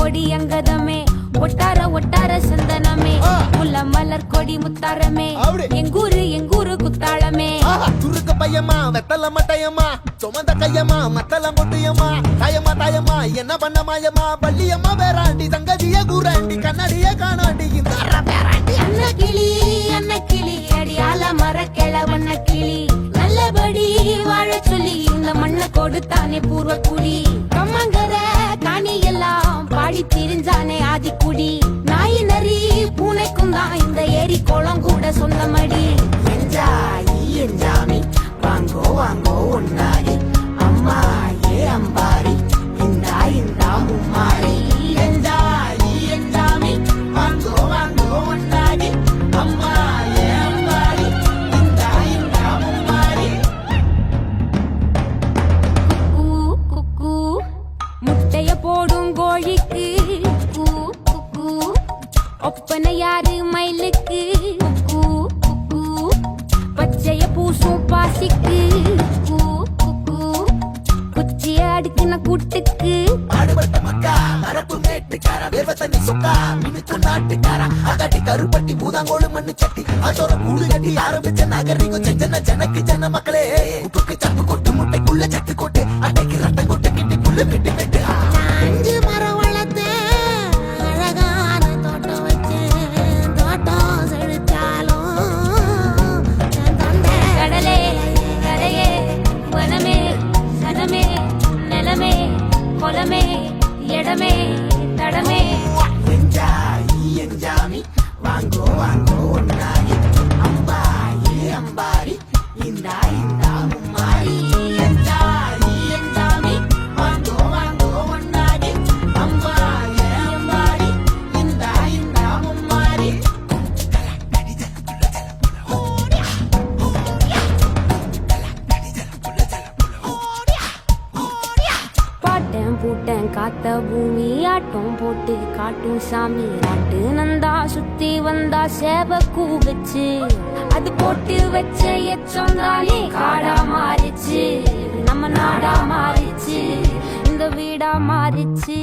கொடி அங்கதமே ஒட்டார ஒட்டார சந்தனமே முல்ல மலர் கொடி முத்தாரமே எங்கூரு குத்தாளமே சுருக்க பையமா வெத்தல மட்டையம்மா சுமந்த கையம்மா மத்தல மொட்டையம்மா தாயம்மா தாயம்மா என்ன பண்ண மாயம்மா பள்ளியம்மா வேறாண்டி தங்கதிய கூறாண்டி கண்ணாடிய காணாண்டி இந்த அன்ன கிளி அடியால மர கிளவண்ண கிளி நல்லபடி வாழ சொல்லி இந்த மண்ணை கொடுத்தானே பூர்வ குடி கம்மங்கர காணி எல்லாம் பாடி திரிஞ்சானே ஆதிக்குடி நாய் நரி பூனைக்கும் தான் இந்த ஏரி குளம் கூட சொந்தமடி என்ஜாமி வாங்கோ வாங்கோ ஒன்னாரி அம்மா ஏ அம்பாரி இந்தா இந்தா மும்மாரி என்ஜாமி வாங்கோ வாங்கோ ஒன்னாரி அம்மா ஏ அம்பாரி இந்தா இந்தா மும்மாரி குக்கு முட்டைய போடும் கோழிக்கு குக்கு ஒப்பனை யாரு மயிலுக்கு குக்கு பச்சைய பூசும் பாசிக்கு குச்சிய அடுக்கின கூட்டுக்கு ஆடுபட்ட மக்கா மரப்பு மேட்டுக்கார வேவ தண்ணி சொக்கா மினுக்கு நாட்டுக்கார அகாட்டி கருப்பட்டி பூதாங்கோடு மண்ணு சட்டி அதோட கூடு கட்டி ஆரம்பிச்ச நாகரிகம் செஞ்சன ஜனக்கு ஜன மக்களே உப்புக்கு சப்பு கொட்டு முட்டைக்குள்ள சத்து கொட்டு அட்டைக்கு ரத்தம் கொட்டு கிட்டி புல்லு வெட்டி வெட்டு அஞ்சு மரம் வளர்த்தேன் அழகான தோட்டம் வச்சேன் தோட்டம் செழிச்சாலும் கடலே கரையே வனமே சனமே நிலமே கொலமே இடமே தடமே என்ஜாமி வாங்கோ வாங்கோ ஒன்னாரி அம்பா ஏ அம்பாரி இந்தா இந்தா மும்மாரி என்ஜாமி வாங்கோ வாங்கோ ஒன்னாரி அம்பா ஏ அம்பாரி இந்தா இந்தா மும்மாரி பாட்டன் பூட்டன் காத்த பூமி ஆட்டம் போட்டு காட்டும் சாமி நாட்டு நந்தா சுத்தி வந்தா சேவ கூவச்சு அது போட்டு வச்ச எச்சம் தானே காடா மாறிச்சு நம்ம நாடா மாறிச்சு இந்த வீடா மாறிச்சு